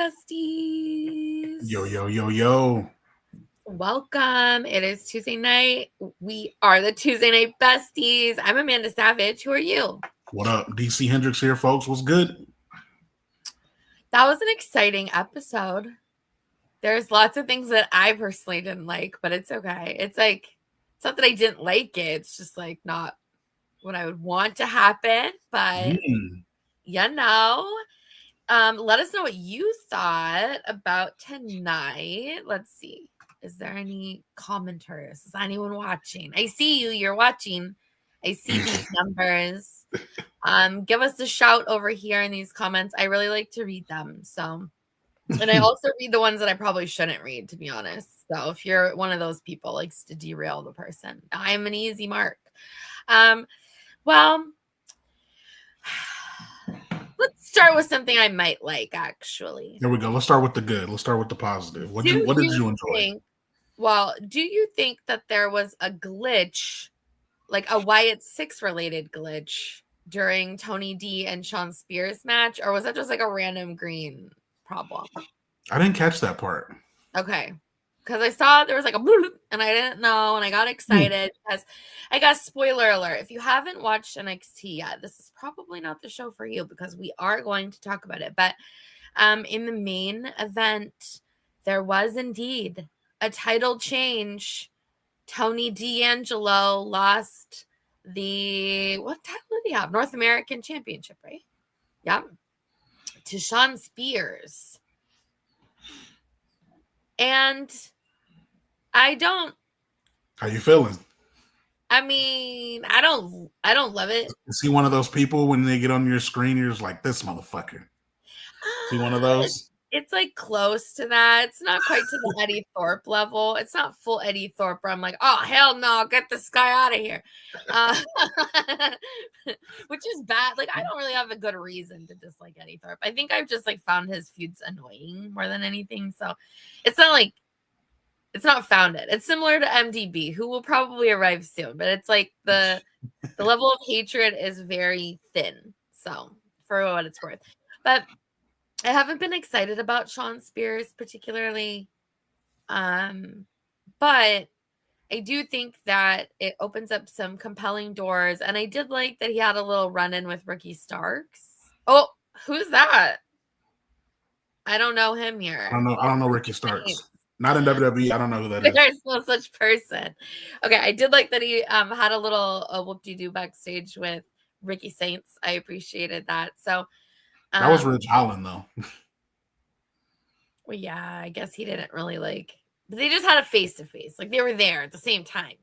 Besties. Yo, yo, yo, yo. Welcome. It is Tuesday night. We are the Tuesday Night Besties. I'm Amanda Savage. Who are you? What up? DC Hendrix here, folks. What's good? That was an exciting episode. There's lots of things that I personally didn't like, but it's okay. It's not that I didn't like it. It's just not what I would want to happen, but let us know what you thought about tonight. Let's see. Is there any commenters? Is anyone watching? I see you. You're watching. I see these numbers. Give us a shout over here in these comments. I really like to read them. So, and I also read the ones that I probably shouldn't read, to be honest. So if you're one of those people likes to derail the person, I'm an easy mark. Well, let's start with something I might like, actually. There we go. Let's start with the good. Let's start with the positive. What did you enjoy? Do you think that there was a glitch, like a Wyatt 6 related glitch during Tony D and Sean Spears match, or was that just like a random green problem? I didn't catch that part. Okay. Because I saw there was like a bloop, and I didn't know, and I got excited because I got spoiler alert. If you haven't watched NXT yet, this is probably not the show for you because we are going to talk about it. But in the main event, there was indeed a title change. Tony D'Angelo lost what title did he have? North American Championship, right? Yeah. To Sean Spears. And I don't. How you feeling? I mean, I don't love it. See one of those people when they get on your screen, you're just like, this motherfucker. See one of those? It's like close to that. It's not quite to the Eddie Thorpe level. It's not full Eddie Thorpe where I'm like, oh, hell no, get this guy out of here. Which is bad. Like, I don't really have a good reason to dislike Eddie Thorpe. I think I've just found his feuds annoying more than anything. So it's not founded. It's similar to MDB, who will probably arrive soon. But it's like the level of hatred is very thin. So for what it's worth. But I haven't been excited about Sean Spears particularly. But I do think that it opens up some compelling doors. And I did like that he had a little run-in with Ricky Starks. Oh, who's that? I don't know him here. I don't know Ricky Starks. Not in WWE. I don't know who that is. There's no such person. Okay, I did like that he had a little whoop-de-doo backstage with Ricky Saints. I appreciated that. So that was Ridge Holland, though. Well, yeah, I guess he didn't really but they just had a face-to-face. Like, they were there at the same time.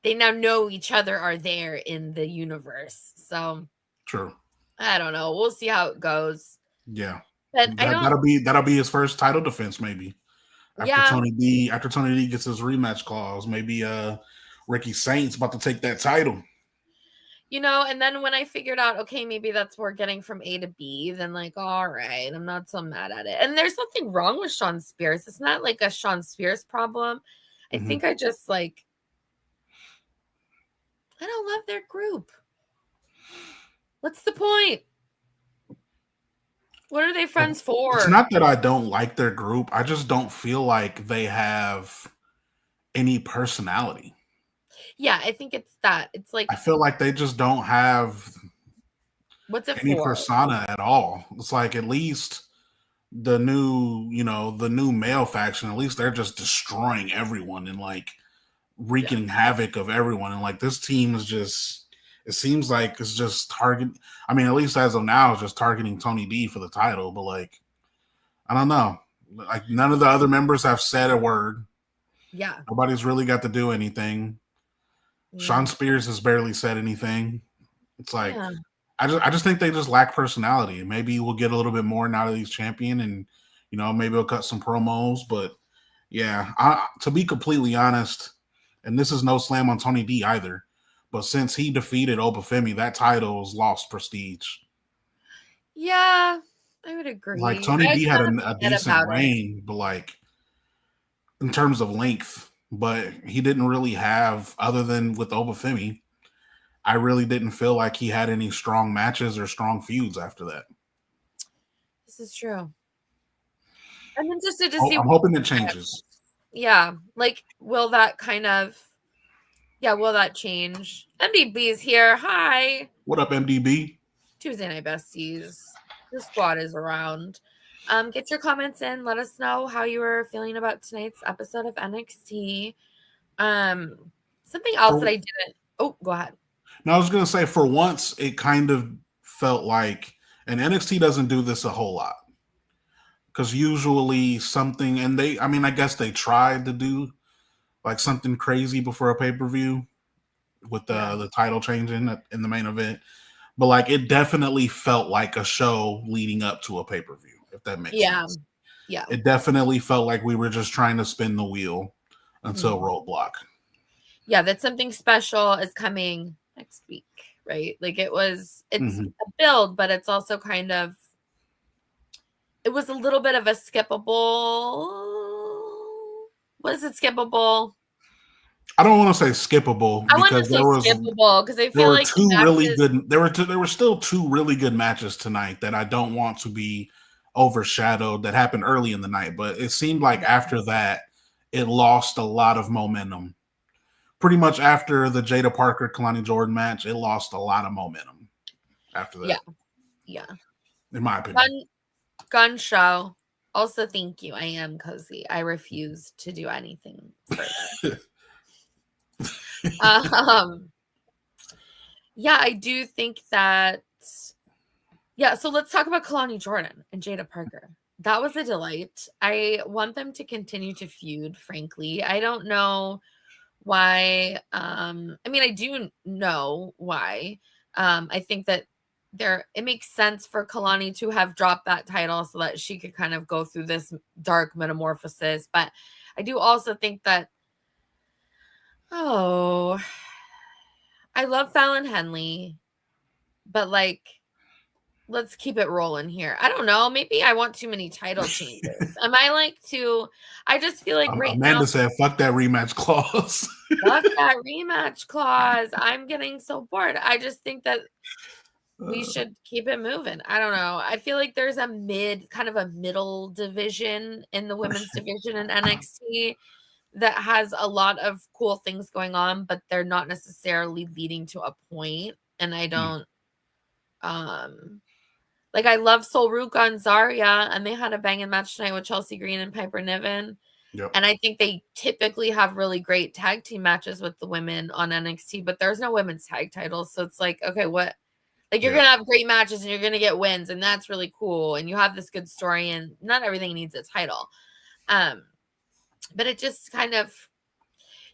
They now know each other are there in the universe. So true. I don't know. We'll see how it goes. Yeah. But that'll be his first title defense, maybe. Tony D gets his rematch clause, maybe Ricky Saints about to take that title. And then when I figured out, okay, maybe that's we're getting from A to B, then all right, I'm not so mad at it. And there's nothing wrong with Sean Spears. It's not like a Sean Spears problem. I think I just I don't love their group. What's the point? What are they friends for? It's not that I don't like their group. I just don't feel like they have any personality. Yeah, I think it's that. It's I feel like they just don't have any persona at all. It's like at least the new male faction, at least they're just destroying everyone and wreaking havoc of everyone. And this team is just, it seems like it's just at least as of now, it's just targeting Tony D for the title. But I don't know. None of the other members have said a word. Yeah. Nobody's really got to do anything. Sean Spears has barely said anything. It's I just think they just lack personality. Maybe we'll get a little bit more now that he's champion, and maybe he'll cut some promos. But yeah, to be completely honest, and this is no slam on Tony D either, but since he defeated Obafemi, that title's lost prestige. Yeah, I would agree. Tony D had a decent reign, but in terms of length. But he didn't really have, other than with Obafemi, I really didn't feel like he had any strong matches or strong feuds after that. This is true. I'm interested to see. I'm hoping it changes. Yeah, like will that change? MDB's here. Hi. What up, MDB? Tuesday Night Besties. The squad is around. Get your comments in. Let us know how you were feeling about tonight's episode of NXT. Something else that I didn't. Oh, go ahead. No, I was gonna say for once it kind of felt like, and NXT doesn't do this a whole lot because usually something, and I guess they tried to do like something crazy before a pay-per-view with the title changing in the main event, but like it definitely felt like a show leading up to a pay-per-view, if that makes sense. Yeah, it definitely felt like we were just trying to spin the wheel until Roadblock. Yeah, that something special is coming next week, right? Like it's a build, but it's also kind of, it was a little bit of a skippable. Was it skippable? I don't want to say skippable because there was skippable because I feel like two really good. There were still two really good matches tonight that I don't want to be overshadowed. That happened early in the night, but it seemed like after that it lost a lot of momentum. Pretty much after the Jada Parker Kalani Jordan match, it lost a lot of momentum after that. Yeah. In my opinion. Gun show. Also, thank you. I am cozy. I refuse to do anything further. Yeah, I do think that. Yeah, so let's talk about Kalani Jordan and Jada Parker. That was a delight. I want them to continue to feud, frankly. I don't know why. I mean, I do know why. I think that it makes sense for Kalani to have dropped that title so that she could kind of go through this dark metamorphosis. But I do also think that, I love Fallon Henley, but like, let's keep it rolling here. I don't know. Maybe I want too many title changes. I just feel like right Amanda now. said, fuck that rematch clause. Fuck that rematch clause. I'm getting so bored. I just think that we should keep it moving. I don't know. I feel like there's a kind of a middle division in the women's division in NXT that has a lot of cool things going on, but they're not necessarily leading to a point. And I don't, like, I love Solruka and Zarya, and they had a banging match tonight with Chelsea Green and Piper Niven. Yep. And I think they typically have really great tag team matches with the women on NXT, but there's no women's tag titles. So it's like, okay, what? Like, you're going to have great matches and you're going to get wins, and that's really cool. And you have this good story, and not everything needs a title. But it just kind of,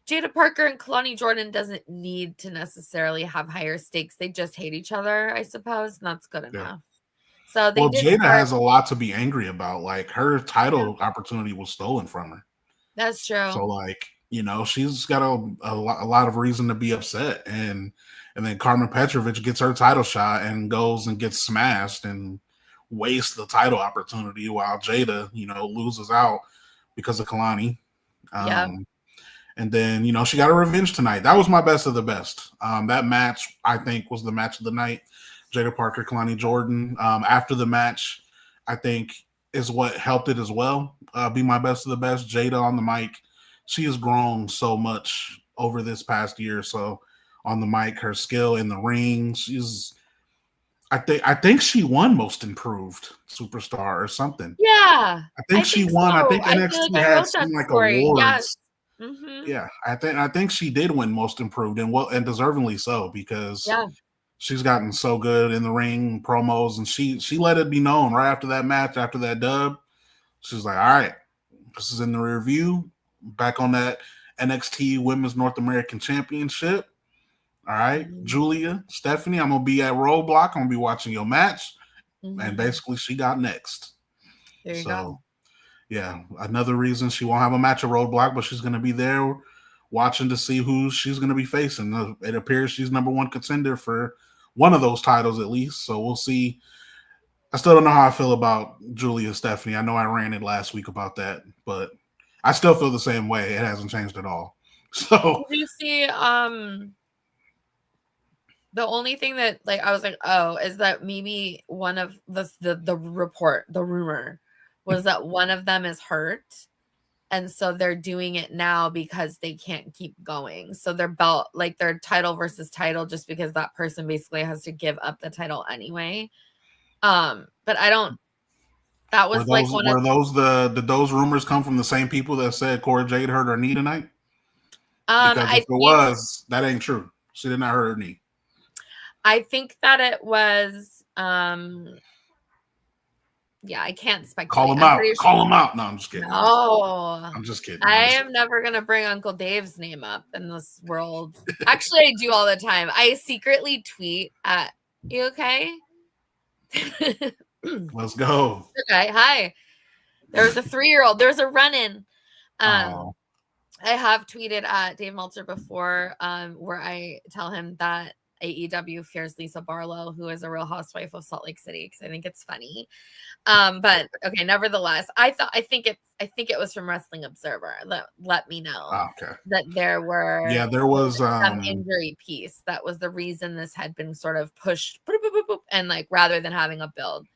Jada Parker and Kalani Jordan doesn't need to necessarily have higher stakes. They just hate each other, I suppose, and that's good enough. So Jada has a lot to be angry about. Like, her title opportunity was stolen from her. That's true. So, like, she's got a lot of reason to be upset. And then Carmen Petrovich gets her title shot and goes and gets smashed and wastes the title opportunity while Jada, loses out because of Kalani. And then, she got a revenge tonight. That was my best of the best. That match, I think, was the match of the night. Jada Parker, Kalani Jordan. After the match, I think is what helped it as well. Be my best of the best. Jada on the mic. She has grown so much over this past year or so on the mic. Her skill in the ring. I think she won Most Improved Superstar or something. Yeah. I think she won. So. I think NXT had some like awards. Yes. Yeah, I think she did win Most Improved and deservingly so because she's gotten so good in the ring promos, and she let it be known right after that match, after that dub. She's like, all right, this is in the review. Back on that NXT Women's North American Championship. All right, Julia, Stephanie, I'm gonna be at Roadblock. I'm gonna be watching your match, and basically she got next. There you go. Yeah, another reason she won't have a match at Roadblock, but she's gonna be there watching to see who she's gonna be facing. It appears she's number one contender for one of those titles at least. So we'll see. I still don't know how I feel about Julia Stephanie. I know I ranted last week about that, but I still feel the same way. It hasn't changed at all. So did you see the only thing that I was like, oh, is that maybe one of the rumor was that one of them is hurt. And so they're doing it now because they can't keep going. So their belt, like their title versus title, just because that person basically has to give up the title anyway. But I don't. That was did those rumors come from the same people that said Cora Jade hurt her knee tonight? Because if it was, that ain't true. She did not hurt her knee. I think that it was. Yeah, I can't speculate. Call him out. Call him out. No, I'm just kidding. No, I'm just kidding. I am never gonna bring Uncle Dave's name up in this world. Actually, I do all the time. I secretly tweet at you. Okay. Let's go. Okay. Hi. There was a 3-year-old. There's a run-in. I have tweeted at Dave Meltzer before, where I tell him that AEW fears Lisa Barlow, who is a Real Housewife of Salt Lake City, because I think it's funny. But okay, nevertheless, I think it was from Wrestling Observer that let me know that there was some injury piece that was the reason this had been sort of pushed and like rather than having a build.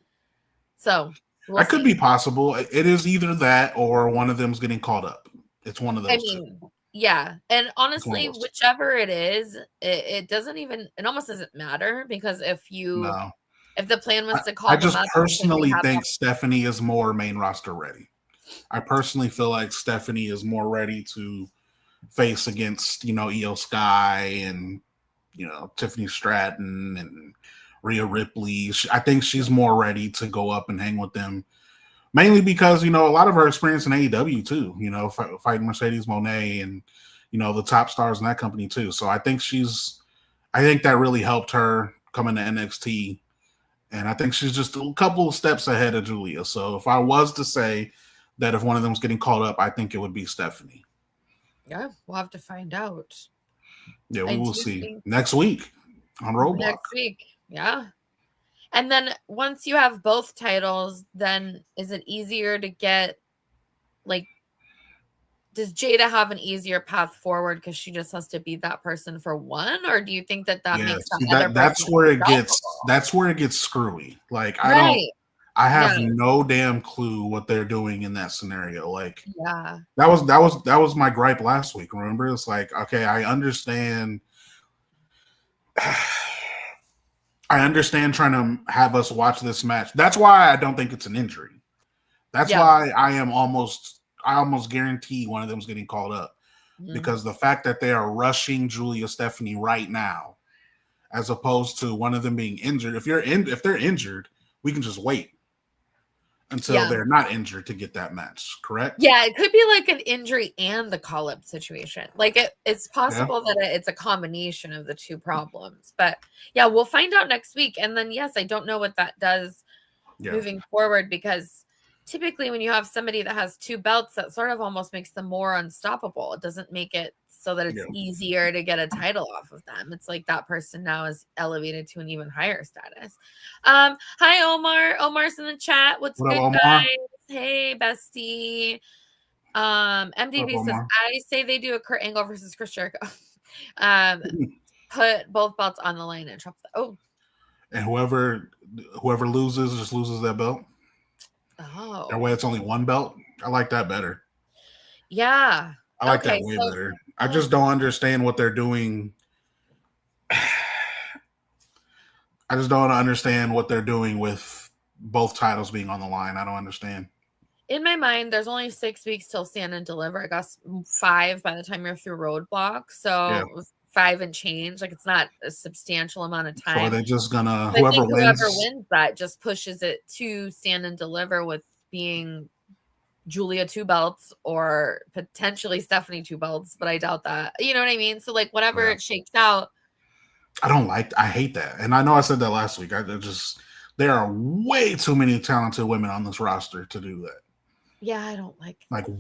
So that could be possible. It is either that or one of them's getting caught up. It's one of those two. Yeah. And honestly, whichever it is, it doesn't even, it almost doesn't matter, because if the plan was to call them up. I just personally think Stephanie is more main roster ready. I personally feel like Stephanie is more ready to face against, Io Sky and, Tiffany Stratton and Rhea Ripley. I think she's more ready to go up and hang with them. Mainly because, a lot of her experience in AEW too, fighting Mercedes Moné and, the top stars in that company too. So I think that really helped her come into NXT. And I think she's just a couple of steps ahead of Julia. So if I was to say that if one of them was getting called up, I think it would be Stephanie. Yeah, we'll have to find out. Yeah, we will see next week on Roadblock. Next week, yeah. And then once you have both titles, then is it easier to get, like, does Jada have an easier path forward because she just has to be that person for one? Or do you think that makes that's where it gets screwy. Like, I have no damn clue what they're doing in that scenario. Like, that was my gripe last week. Remember? It's like, okay, I understand trying to have us watch this match. That's why I don't think it's an injury. That's why I almost guarantee one of them is getting called up, because the fact that they are rushing Julia Stephanie right now, as opposed to one of them being injured. If they're injured, we can just wait until they're not injured to get that match. Correct? Yeah, it could be like an injury and the call-up situation. Like it's possible that it's a combination of the two problems. But yeah, we'll find out next week. And then I don't know what that does moving forward, because typically when you have somebody that has two belts, that sort of almost makes them more unstoppable. It doesn't make it so that it's easier to get a title off of them. It's like that person now is elevated to an even higher status. Hi, Omar. Omar's in the chat. What's good, up, guys? Hey, bestie. MDB says, I say they do a Kurt Angle versus Chris Jericho. Put both belts on the line and drop and whoever loses just loses that belt. Oh. That way it's only one belt. I like that better. Yeah. I like that way better. I just don't understand what they're doing. I just don't understand what they're doing with both titles being on the line. I don't understand. In my mind, there's only 6 weeks till Stand and Deliver. I guess 5 by the time you're through Roadblock. So 5 and change. Like, it's not a substantial amount of time. So they're just gonna whoever wins that just pushes it to Stand and Deliver, with being Julia 2 belts or potentially Stephanie 2 belts, but I doubt that. You know what I mean? So like whatever it shakes out. I hate that. And I know I said that last week. There are way too many talented women on this roster to do that. Yeah, I don't like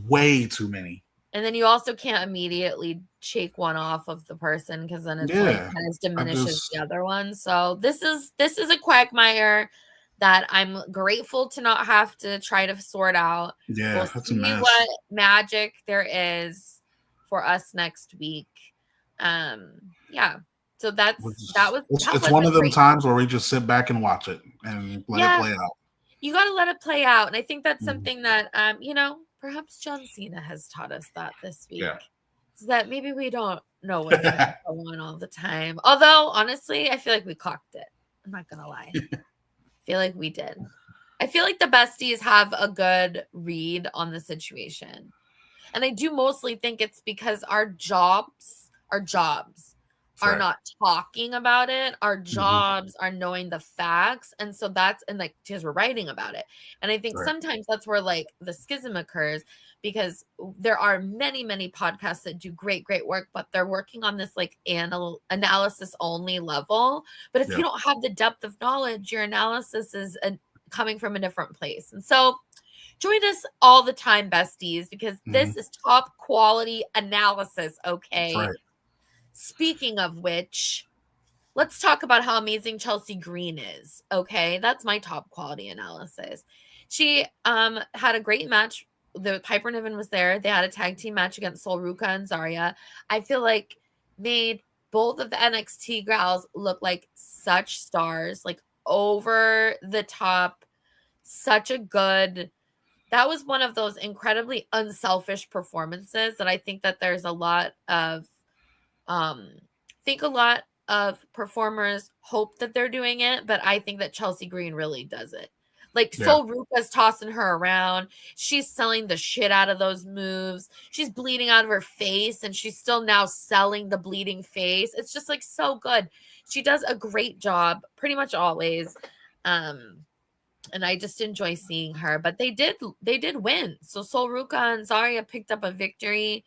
way too many. And then you also can't immediately shake one off of the person, because then it's like kind of diminishes the other one. So this is a quagmire that I'm grateful to not have to try to sort out. Yeah, we'll see what magic there is for us next week. So that was it's one of them times where we just sit back and watch it and let it play out. you got to let it play out. And I think that's something that, perhaps John Cena has taught us that this week. Yeah. Is that maybe we don't know what's going on all the time. Although, honestly, I feel like we clocked it. I'm not going to lie. I feel like we did. I feel like the besties have a good read on the situation. And I do mostly think it's because our jobs are not talking about it. Our jobs are knowing the facts. And so because we're writing about it. And I think sometimes that's where like the schism occurs, because there are many, many podcasts that do great, great work, but they're working on this like analysis only level. But if you don't have the depth of knowledge, your analysis is coming from a different place. And so join us all the time, besties, because this is top quality analysis. Okay. Speaking of which, let's talk about how amazing Chelsea Green is. Okay, that's my top quality analysis. She had a great match. The Piper Niven was there. They had a tag team match against Sol Ruca and Zarya. I feel like made both of the NXT gals look like such stars, like over the top. Such a good. That was one of those incredibly unselfish performances that I think that there's a lot of. Think a lot of performers hope that they're doing it, but I think that Chelsea Green really does it. Like Sol Ruca's tossing her around. She's selling the shit out of those moves. She's bleeding out of her face, and she's still now selling the bleeding face. It's just like so good. She does a great job pretty much always. And I just enjoy seeing her. But they did win. So Sol Ruca and Zarya picked up a victory.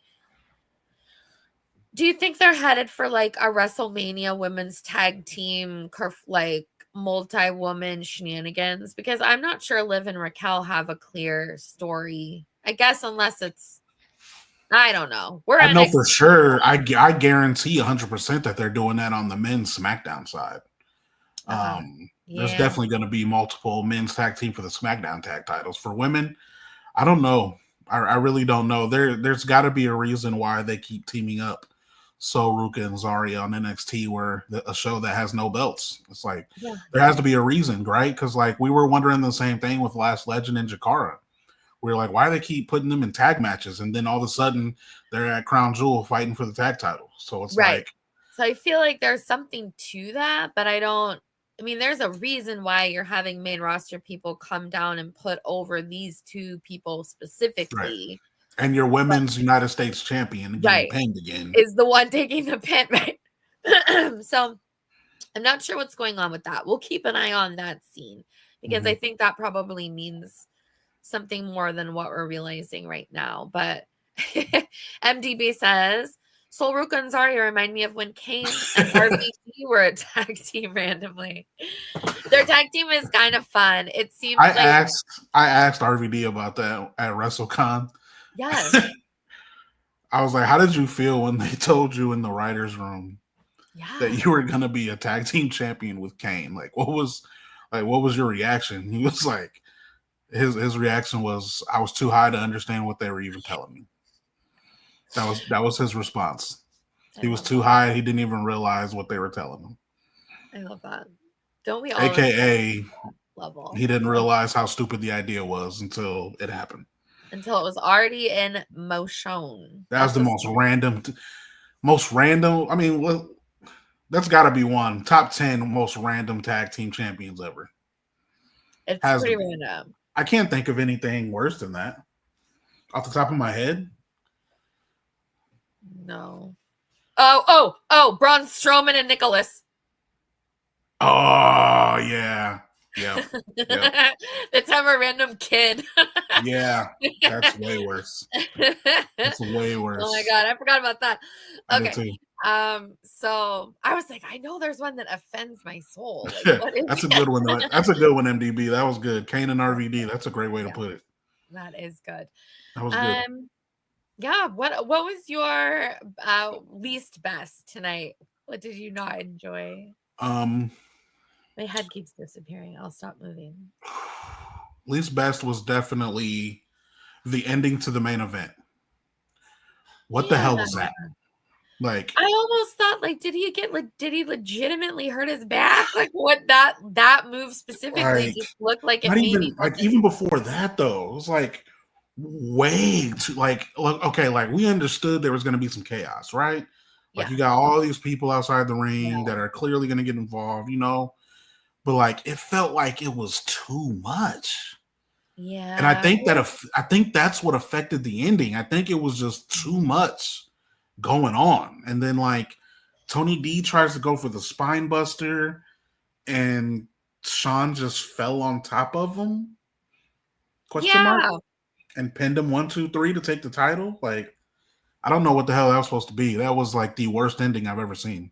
Do you think they're headed for like a WrestleMania women's tag team, like multi-woman shenanigans? Because I'm not sure Liv and Raquel have a clear story. I guess unless it's, I don't know. I know for sure. I guarantee 100% that they're doing that on the men's SmackDown side. There's definitely going to be multiple men's tag team for the SmackDown tag titles. For women, I don't know. I really don't know. There's got to be a reason why they keep teaming up Sol Ruca and Zarya on NXT, where a show that has no belts. It's like there has to be a reason, right? Because like we were wondering the same thing with Last Legend and Jakara. We were like, why do they keep putting them in tag matches? And then all of a sudden they're at Crown Jewel fighting for the tag title. So it's like. So I feel like there's something to that, but there's a reason why you're having main roster people come down and put over these two people specifically. Right. And your women's United States champion getting pinned again is the one taking the pin, right? So I'm not sure what's going on with that. We'll keep an eye on that scene because I think that probably means something more than what we're realizing right now. But MDB says, Sol Ruca and Zarya remind me of when Kane and RVD were a tag team randomly. Their tag team is kind of fun. It seems I asked RVD about that at WrestleCon. Yes. I was like, how did you feel when they told you in the writer's room that you were going to be a tag team champion with Kane? Like, what was your reaction? He was like, his reaction was, I was too high to understand what they were even telling me. That was his response. He was too high. He didn't even realize what they were telling him. I love that. Don't we all? AKA, level. He didn't realize how stupid the idea was until it happened. Until it was already in motion. That was the most random. I mean, that's got to be one top 10 most random tag team champions ever. It's pretty random. I can't think of anything worse than that off the top of my head. No. Oh! Braun Strowman and Nicholas. Oh yeah. Yeah. The time a random kid. Yeah, that's way worse. That's way worse. Oh my god, I forgot about that. Okay. Too. So I was like, I know there's one that offends my soul. Like, that's a good one. That's a good one, MDB. That was good. Kane and RVD. That's a great way to put it. That is good. That was good. Yeah. What was your least best tonight? What did you not enjoy? My head keeps disappearing. I'll stop moving. Least best was definitely the ending to the main event. What the hell was that? Like, I almost thought, like, did he legitimately hurt his back? Like, what that move specifically like just looked like it not maybe even like wasn't. even before that though, it was like way too like look, okay, like we understood there was going to be some chaos, right? Like Yeah. you got all these people outside the ring Yeah. that are clearly going to get involved, you know, but like it felt like it was too much. And I Yeah. think I think that's what affected the ending. I think it was just too much going on. And then like Tony D tries to go for the spine buster and Sean just fell on top of him? Question mark? Yeah. And pinned him 1, 2, 3 to take the title. Like, I don't know what the hell that was supposed to be. That was like the worst ending I've ever seen.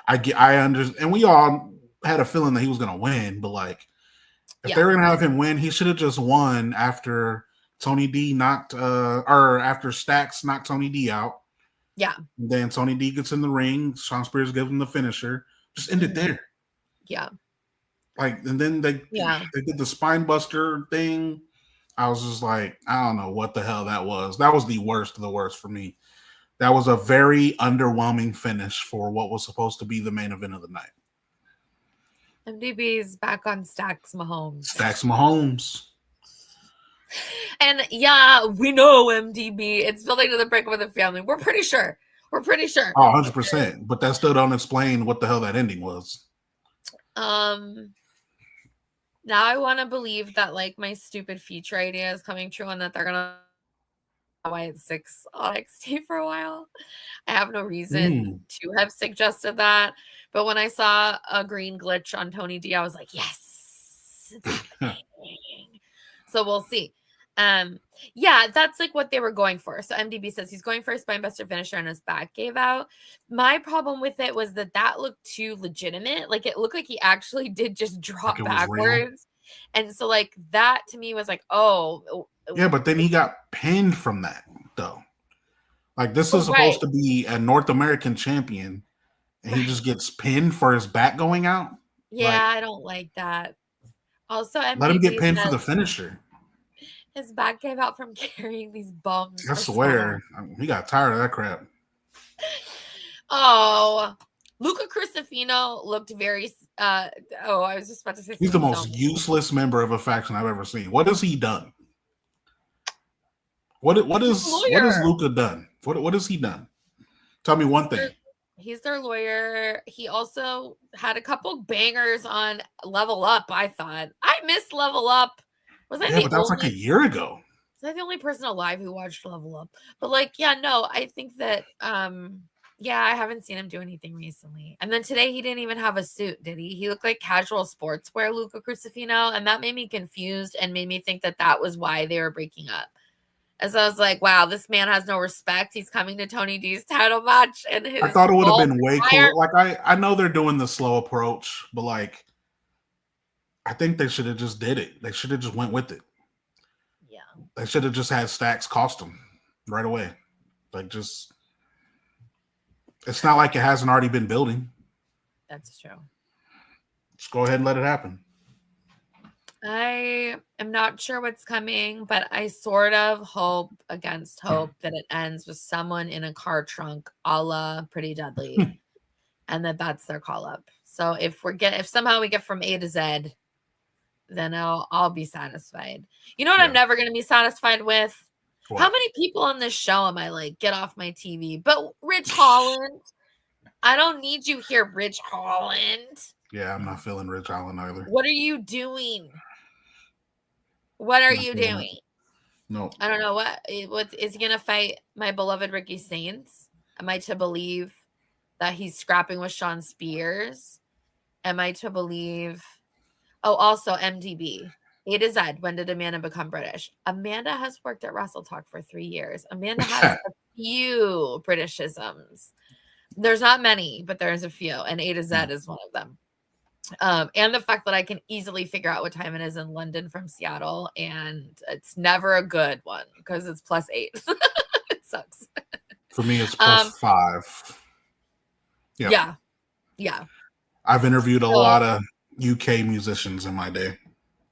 I understand, and we all had a feeling that he was going to win, but like, if they were going to have him win, he should have just won after Tony D knocked, or after Stacks knocked Tony D out. Yeah. And then Tony D gets in the ring. Sean Spears gives him the finisher. Just end it there. Yeah. Like, and then they did the spine buster thing. I was just like, I don't know what the hell that was. That was the worst of the worst for me. That was a very underwhelming finish for what was supposed to be the main event of the night. MDB's back on Stacks Mahomes. Stacks Mahomes. And yeah, we know MDB. It's building to the breakup of the family. We're pretty sure. Oh, 100%. But that still don't explain what the hell that ending was. Now I want to believe that like my stupid feature idea is coming true and that they're gonna why it's 6 on NXT for a while. I have no reason to have suggested that, but when I saw a green glitch on Tony D, I was like, yes, it's happening. So we'll see. Yeah, that's like what they were going for. So MDB says he's going for a spinebuster finisher and his back gave out. My problem with it was that looked too legitimate. Like it looked like he actually did just drop backwards. And so like that to me was like, oh. Yeah, but then he got pinned from that though. Like this is supposed to be a North American champion and he just gets pinned for his back going out. Yeah, like, I don't like that. Also, MDB let him get pinned for the finisher. His back gave out from carrying these bums. I swear, he got tired of that crap. Oh, Luca Crucifino looked very. I was just about to say. He's the most useless member of a faction I've ever seen. What has he done? What has Luca done? What has he done? Tell me one thing. He's their lawyer. He also had a couple bangers on Level Up. I thought I missed Level Up. But that was like a year ago. Was I the only person alive who watched Level Up? But like, yeah, no, I think that yeah, I haven't seen him do anything recently. And then today he didn't even have a suit, did he? He looked like casual sportswear Luca Crucifino, and that made me confused and made me think that was why they were breaking up. As I was like, wow, this man has no respect. He's coming to Tony D's title match, and I thought it would have been way cooler. Like I know they're doing the slow approach, but like I think they should have just did it. They should have just went with it. Yeah. They should have just had Stacks cost them right away. Like just it's not like it hasn't already been building. That's true. Just go ahead and let it happen. I am not sure what's coming, but I sort of hope against hope that it ends with someone in a car trunk a la Pretty Deadly and that's their call up. So if somehow we get from A to Z, then I'll be satisfied. You know what I'm never going to be satisfied with? What? How many people on this show am I like, get off my TV? But Rich Holland, I don't need you here, Rich Holland. Yeah, I'm not feeling Rich Holland either. What are you doing? What are you doing? No. I don't know. What is he going to fight my beloved Ricky Saints? Am I to believe that he's scrapping with Sean Spears? Am I to believe... Oh, also MDB. A to Z. When did Amanda become British? Amanda has worked at Wrestle Talk for 3 years. Amanda has a few Britishisms. There's not many, but there's a few. And A to Z is one of them. And the fact that I can easily figure out what time it is in London from Seattle. And it's never a good one because it's +8. It sucks. For me, it's +5. Yeah. I've interviewed a lot of UK musicians in my day.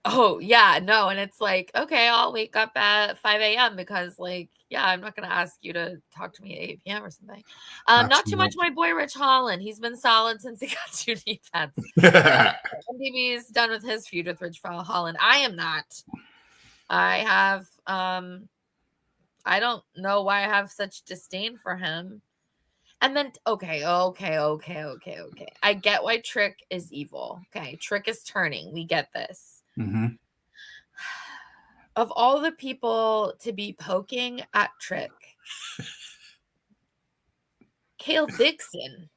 Oh, yeah, no, and it's like, okay, I'll wake up at 5 a.m. because, like, yeah, I'm not gonna ask you to talk to me at 8 p.m. or something. Not too much my boy Rich Holland. He's been solid since he got 2 knee pads. MDB is done with his feud with Rich Holland. I am not. I have, I don't know why I have such disdain for him. And then, okay. I get why Trick is evil. Okay, Trick is turning. We get this. Mm-hmm. Of all the people to be poking at Trick, Kale Dixon,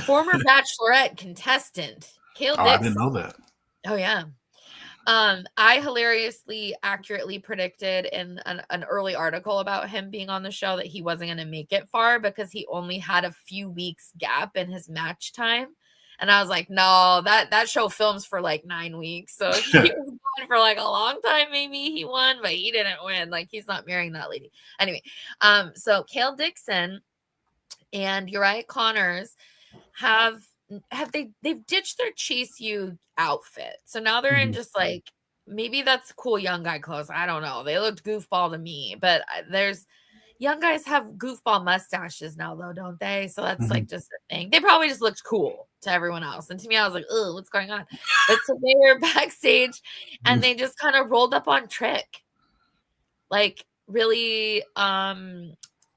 former Bachelorette contestant. Kale Dixon. I didn't know that. Oh, yeah. I hilariously accurately predicted in an early article about him being on the show that he wasn't going to make it far because he only had a few weeks gap in his match time. And I was like, no, that show films for like 9 weeks. So if he was gone for like a long time, maybe he won, but he didn't win. Like, he's not marrying that lady. Anyway, so Kale Dixon and Uriah Connors they've ditched their Chase U outfit. So now they're in just like, maybe that's cool young guy clothes. I don't know. They looked goofball to me, but there's young guys have goofball mustaches now though, don't they? So that's like just a thing. They probably just looked cool to everyone else. And to me, I was like, oh, what's going on? But so they were backstage and they just kind of rolled up on Trick. Like, really,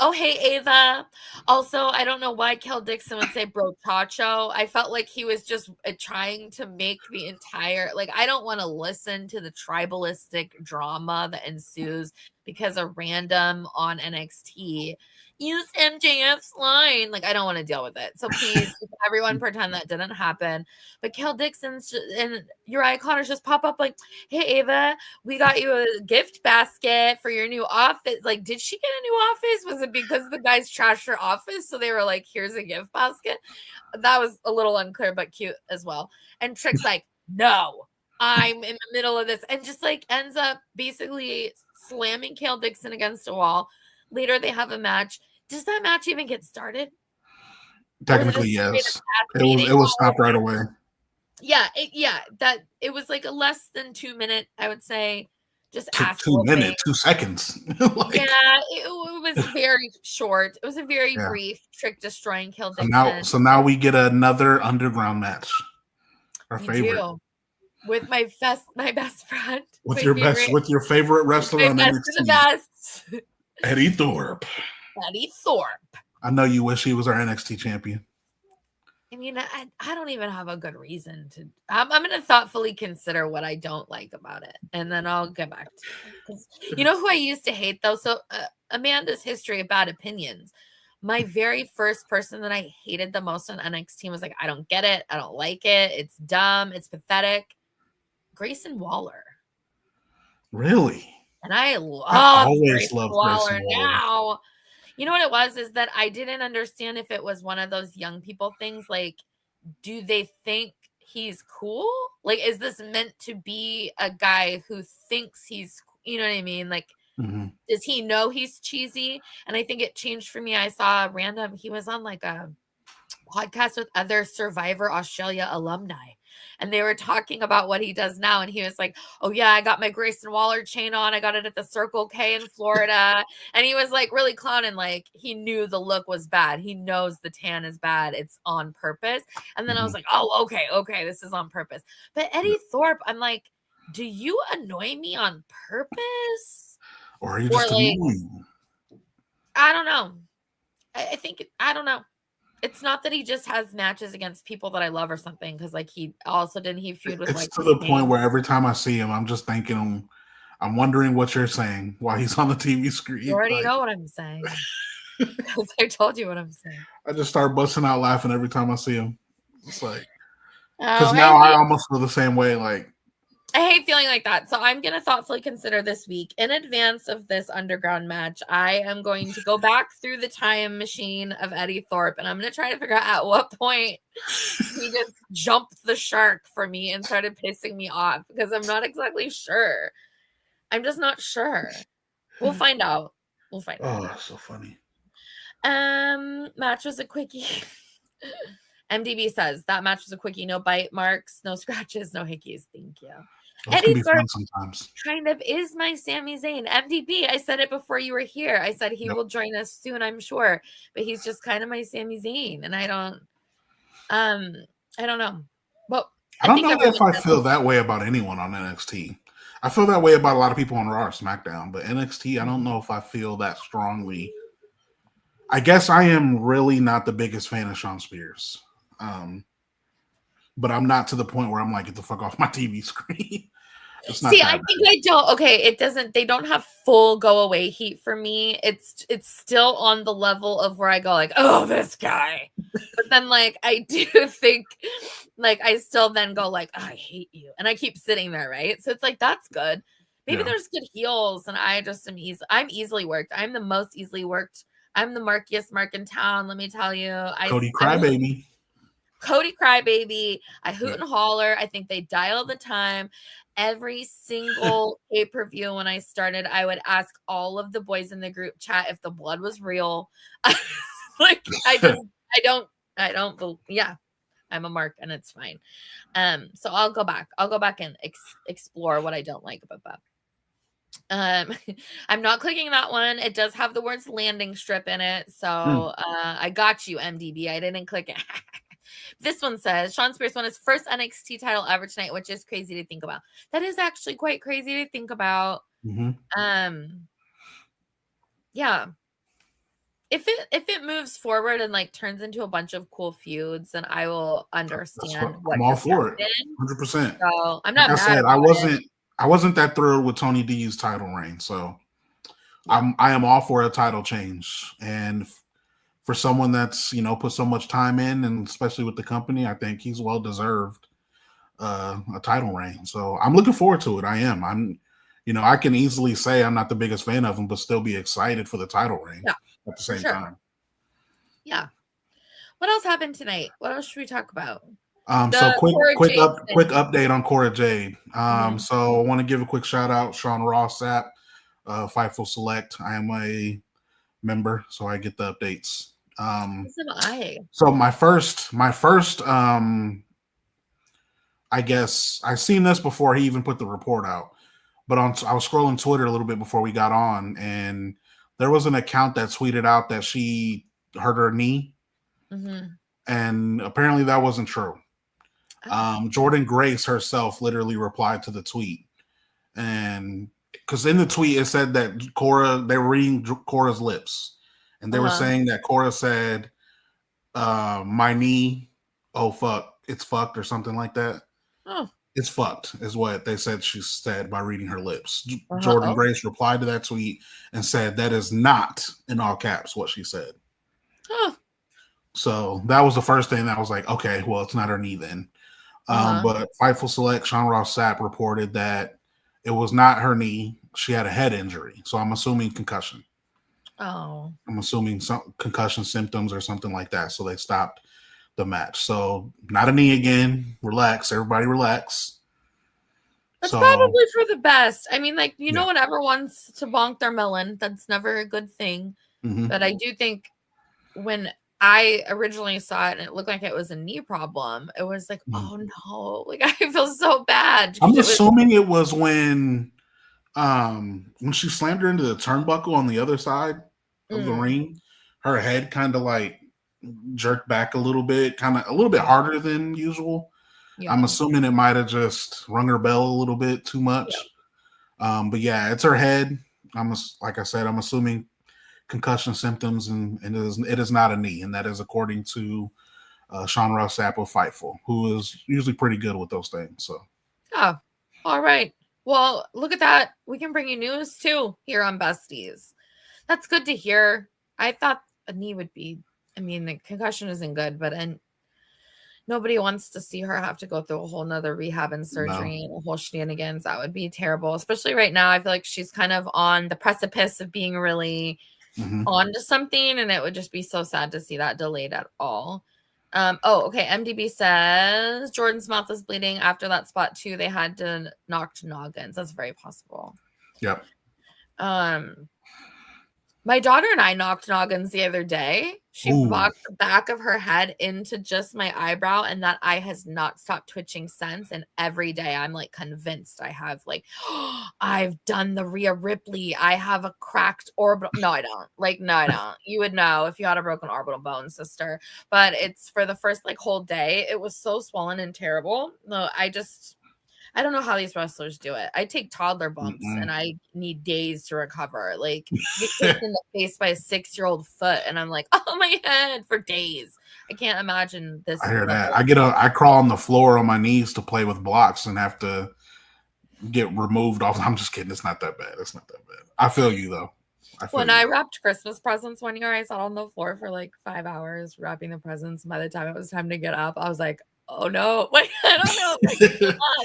oh, hey, Ava. Also, I don't know why Kel Dixon would say brochacho. I felt like he was just trying to make the entire, like, I don't want to listen to the tribalistic drama that ensues because a random on NXT use MJF's line. Like, I don't want to deal with it. So please, everyone pretend that didn't happen. But Kel Dixon and Uriah Connors just pop up like, hey, Ava, we got you a gift basket for your new office. Like, did she get a new office? Was it because the guys trashed her office? So they were like, here's a gift basket. That was a little unclear, but cute as well. And Trick's like, no, I'm in the middle of this. And just like ends up basically slamming Kale Dixon against a wall. Later, they have a match. Does that match even get started? Technically, yes. It was stopped right away. Yeah, it was like a less than 2 minute, I would say. Just 2 minutes, 2 seconds. Like, yeah, it was very short. It was a very brief Trick destroying Kale Dixon. So now we get another underground match. Our favorite. With my best friend. With your favorite wrestler on NXT. Eddie Thorpe. I know you wish he was our NXT champion. I mean, I don't even have a good reason to. I'm going to thoughtfully consider what I don't like about it, and then I'll get back to it. You know who I used to hate, though? So Amanda's history of bad opinions. My very first person that I hated the most on NXT was like, I don't get it. I don't like it. It's dumb. It's pathetic. Grayson Waller. Really? And I always Grayson Waller now. You know what it was is that I didn't understand if it was one of those young people things. Like, do they think he's cool? Like, is this meant to be a guy who thinks he's, you know what I mean? Like, does he know he's cheesy? And I think it changed for me. I saw he was on like a podcast with other Survivor Australia alumni. And they were talking about what he does now. And he was like, oh, yeah, I got my Grayson Waller chain on. I got it at the Circle K in Florida. And he was like really clowning, like he knew the look was bad. He knows the tan is bad. It's on purpose. And then I was like, oh, okay, this is on purpose. But Eddie Thorpe, I'm like, do you annoy me on purpose? Or are you just annoying? I don't know. I don't know. It's not that he just has matches against people that I love or something, because like he also didn't feud with to the point where every time I see him, I'm just thinking, I'm wondering what you're saying while he's on the TV screen. You already know what I'm saying. Because I told you what I'm saying. I just start busting out laughing every time I see him. It's like, because now I almost feel the same way. Like, I hate feeling like that. So I'm going to thoughtfully consider this week in advance of this underground match. I am going to go back through the time machine of Eddie Thorpe, and I'm going to try to figure out at what point he just jumped the shark for me and started pissing me off, because I'm not exactly sure. I'm just not sure. We'll find out. Oh, so funny. Match was a quickie. MDB says that match was a quickie. No bite marks, no scratches, no hickeys. Thank you. Eddie Guerrero sometimes kind of is my Sami Zayn. MDB, I said it before you were here. I said he will join us soon, I'm sure. But he's just kind of my Sami Zayn. And I don't know. Well, I don't know if I feel that way about anyone on NXT. I feel that way about a lot of people on Raw or SmackDown, but NXT, I don't know if I feel that strongly. I guess I am really not the biggest fan of Shawn Spears. But I'm not to the point where I'm like, get the fuck off my TV screen. See, I think I don't. Okay, it doesn't. They don't have full go away heat for me. It's still on the level of where I go like, oh, this guy. But then like I do think like I still then go like, oh, I hate you, and I keep sitting there, right? So it's like that's good. Maybe there's good heels, and I just am I'm easily worked. I'm the most easily worked. I'm the markiest mark in town. Let me tell you, Cody Crybaby. Cody Crybaby. I hoot and holler. I think they dial the time. Every single pay-per-view when I started, I would ask all of the boys in the group chat if the blood was real. Like yeah, I'm a mark and it's fine. So I'll go back and explore what I don't like about that. I'm not clicking that one. It does have the words landing strip in it. So I got you, MDB. I didn't click it. This one says Shawn Spears won his first NXT title ever tonight, which is crazy to think about. That is actually quite crazy to think about. Yeah. If it moves forward and like turns into a bunch of cool feuds, then I will understand what I'm all for it. 100%. So I'm not mad. I wasn't that thrilled with Tony D's title reign, so I am all for a title change. And for someone that's, put so much time in, and especially with the company, I think he's well deserved a title reign. So I'm looking forward to it. I am. I can easily say I'm not the biggest fan of him, but still be excited for the title reign at the same time. Yeah. What else happened tonight? What else should we talk about? So quick update on Cora Jade. So I want to give a quick shout out, Sean Ross Sapp, Fightful Select. I am a member, so I get the updates. So my first I guess I've seen this before he even put the report out, but I was scrolling Twitter a little bit before we got on, and there was an account that tweeted out that she hurt her knee, and apparently that wasn't true. Jordan Grace herself literally replied to the tweet, and because in the tweet it said that they were reading Cora's lips, and they were saying that Cora said, my knee, oh fuck, it's fucked or something like that. It's fucked is what they said she said by reading her lips. Jordan Grace replied to that tweet and said that is not, in all caps, what she said. So that was the first thing that was like, okay, well, it's not her knee then. But Fightful Select, Sean Ross Sapp reported that it was not her knee. She had a head injury. So I'm assuming concussion. I'm assuming some concussion symptoms or something like that. So they stopped the match. So not a knee again. Relax. Everybody relax. That's probably for the best. I mean, like, no one ever wants to bonk their melon. That's never a good thing. But I do think when I originally saw it and it looked like it was a knee problem, it was like, oh no, like I feel so bad. I'm assuming it was when she slammed her into the turnbuckle on the other side of the ring, her head kind of like jerked back a little bit harder than usual. I'm assuming it might have just rung her bell a little bit too much. But yeah, it's her head. Like I said, I'm assuming concussion symptoms, and it is not a knee, and that is according to Sean Ross Sapp of Fightful, who is usually pretty good with those things. So, all right. Well, look at that. We can bring you news too here on Besties. That's good to hear. I thought a knee would be. I mean, the concussion isn't good, but nobody wants to see her have to go through a whole nother rehab and surgery and a whole shenanigans. That would be terrible, especially right now. I feel like she's kind of on the precipice of being really on to something, and it would just be so sad to see that delayed at all. Okay. MDB says Jordan's mouth is bleeding after that spot too. They had to knock noggins. That's very possible. Yep. My daughter and I knocked noggins the other day. She knocked the back of her head into just my eyebrow, and that eye has not stopped twitching since. And every day I'm like convinced I have like, oh, I've done the Rhea Ripley. I have a cracked orbital. No, I don't. Like, no, I don't. You would know if you had a broken orbital bone, sister. But it's for the first like whole day. It was so swollen and terrible. No, I don't know how these wrestlers do it. I take toddler bumps and I need days to recover. Like, get kicked in the face by a 6-year-old foot, and I'm like, oh, my head for days. I can't imagine this. I hear that. I crawl on the floor on my knees to play with blocks and have to get removed off. I'm just kidding. It's not that bad. It's not that bad. I feel you though. I wrapped Christmas presents one year, I sat on the floor for like 5 hours wrapping the presents. By the time it was time to get up, I was like, oh no, like I don't know,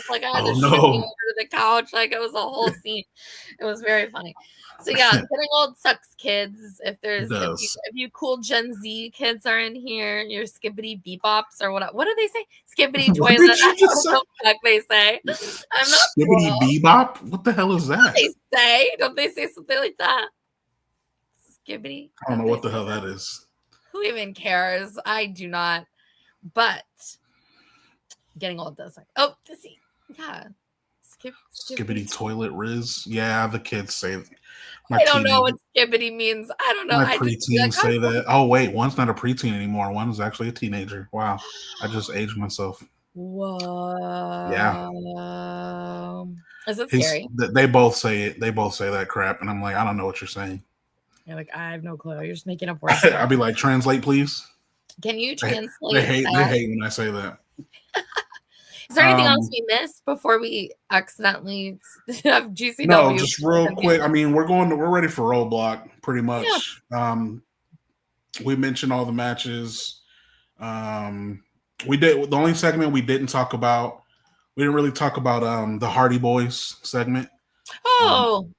like I had to shift over to the couch, like it was a whole scene. It was very funny. So yeah, getting old sucks, kids. If you cool Gen Z kids are in here, your skibbity bebops or what do they say? Skibbity toilet. I don't know what they say. I'm not skibbity bebop. What the hell is that? Don't they say something like that? Skibbity. I don't know what the hell that is. Who even cares? I do not. But getting old does like, oh, see, yeah. Skibbity toilet Riz. Yeah, the kids say. I don't know what skibbity means. I don't know. My preteens say that. Oh wait, one's not a preteen anymore. One is actually a teenager. Wow, I just aged myself. Whoa. Yeah. Is it scary? They both say it. They both say that crap, and I'm like, I don't know what you're saying. You're like, I have no clue. You're just making up words. I'll be like, translate, please. Can you translate? They hate when I say that. Is there anything else we missed before we accidentally have GCW? No, just real quick. I mean, we're ready for Roadblock pretty much. Yeah. We mentioned all the matches. We did the only segment we didn't talk about. We didn't really talk about the Hardy Boys segment. Oh.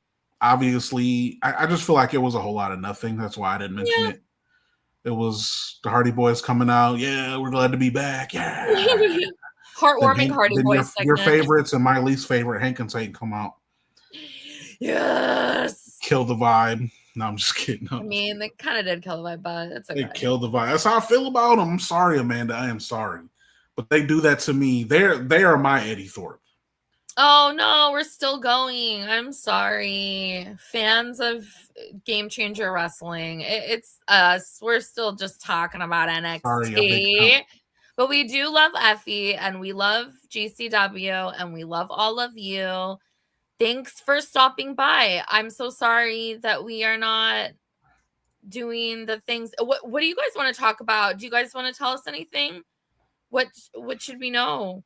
Obviously, I just feel like it was a whole lot of nothing. That's why I didn't mention it. It was the Hardy Boys coming out. Yeah, we're glad to be back. Yeah. Heartwarming Hardy Boys segment. Your favorites and my least favorite, Hank and Tate, come out. Yes. Kill the vibe. No, I'm just kidding. I mean, they kind of did kill the vibe, but it's okay. They killed the vibe. That's how I feel about them. I'm sorry, Amanda. I am sorry. But they do that to me. They are my Eddie Thorpe. Oh, no, we're still going. I'm sorry. Fans of Game Changer Wrestling. It's us. We're still just talking about NXT. Sorry, but we do love Effie, and we love GCW, and we love all of you. Thanks for stopping by. I'm so sorry that we are not doing the things. What do you guys want to talk about? Do you guys want to tell us anything? What should we know?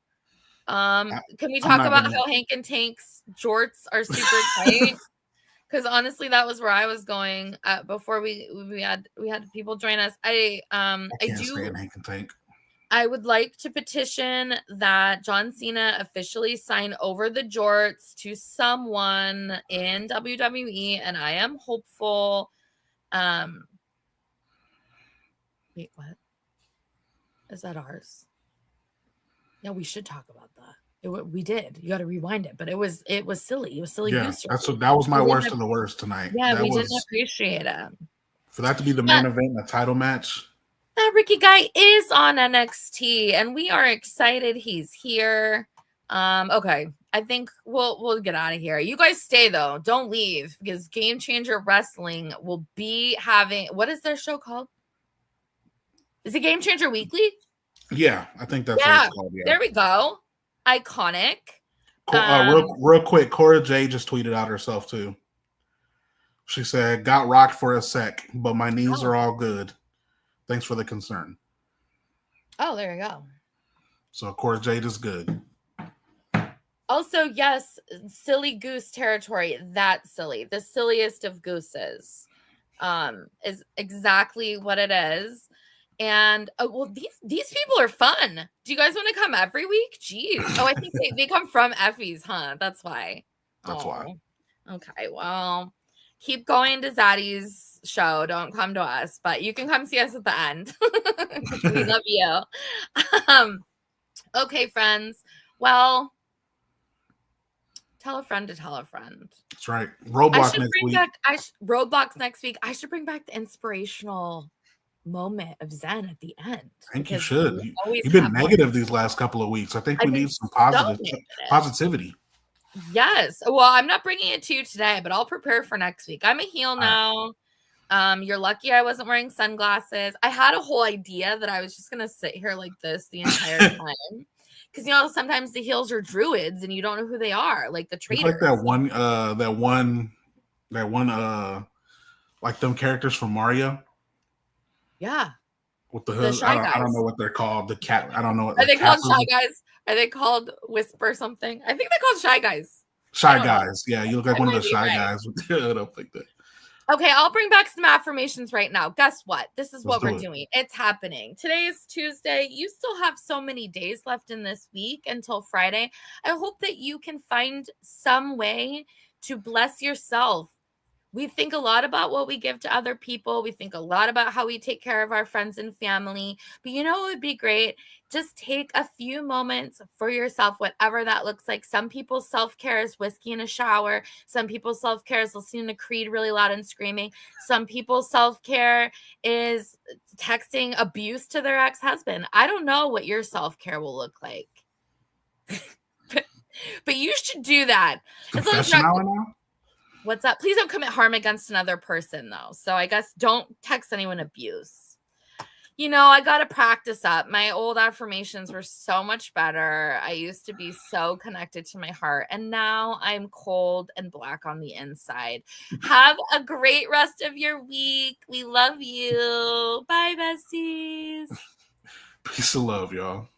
Can we talk about how Hank and Tank's jorts are super tight? Because honestly, that was where I was going before we had people join us. I do stand Hank and Tank. I would like to petition that John Cena officially sign over the jorts to someone in WWE, and I am hopeful. Wait, what? Is that ours? Yeah, we should talk about that. We did. You got to rewind it, but it was silly. It was silly. Yeah, that was my worst of the worst tonight. Yeah, we didn't appreciate it. For that to be the main event, a title match. That Ricky guy is on NXT, and we are excited he's here. Okay, I think we'll get out of here. You guys stay though. Don't leave, because Game Changer Wrestling will be having, what is their show called? Is it Game Changer Weekly? Yeah, I think that's what it's called. Yeah. There we go. Iconic. Real quick, Cora Jade just tweeted out herself too. She said, "Got rocked for a sec, but my knees are all good. Thanks for the concern." Oh, there you go. So Cora Jade is good. Also, yes, silly goose territory. That's silly. The silliest of gooses is exactly what it is. And these people are fun. Do you guys want to come every week? Jeez. Oh, I think they come from Effie's, huh? That's why. That's why. Okay, well, keep going to Zaddy's show. Don't come to us, but you can come see us at the end. We love you. Okay, friends. Well, Tell a friend to tell a friend. That's right. Roblox next week. Roblox next week. I should bring back the inspirational moment of Zen at the end. I think you should. You've been negative these last couple of weeks. I think we need some positivity. Yes. Well, I'm not bringing it to you today, but I'll prepare for next week. I'm a heel now. You're lucky I wasn't wearing sunglasses. I had a whole idea that I was just gonna sit here like this the entire time. Because sometimes the heels are druids and you don't know who they are, like the traders. It's like that one, like them characters from Mario. Yeah. With the hood. I don't know what they're called. The cat. I don't know what. Are they called Shy Guys? Are they called Whisper something? I think they're called Shy Guys. Shy Guys. Yeah, you look like one of the Shy Guys with the hood up like that. Okay, I'll bring back some affirmations right now. Guess what? This is what we're doing. It's happening. Today is Tuesday. You still have so many days left in this week until Friday. I hope that you can find some way to bless yourself. We think a lot about what we give to other people. We think a lot about how we take care of our friends and family. But it would be great? Just take a few moments for yourself, whatever that looks like. Some people's self-care is whiskey in a shower. Some people's self-care is listening to Creed really loud and screaming. Some people's self-care is texting abuse to their ex-husband. I don't know what your self-care will look like. but you should do that. What's up? Please don't commit harm against another person, though. So I guess don't text anyone abuse. I got to practice up. My old affirmations were so much better. I used to be so connected to my heart, and now I'm cold and black on the inside. Have a great rest of your week. We love you. Bye, besties. Peace of love, y'all.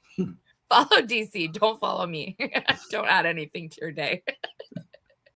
Follow DC. Don't follow me. Don't add anything to your day.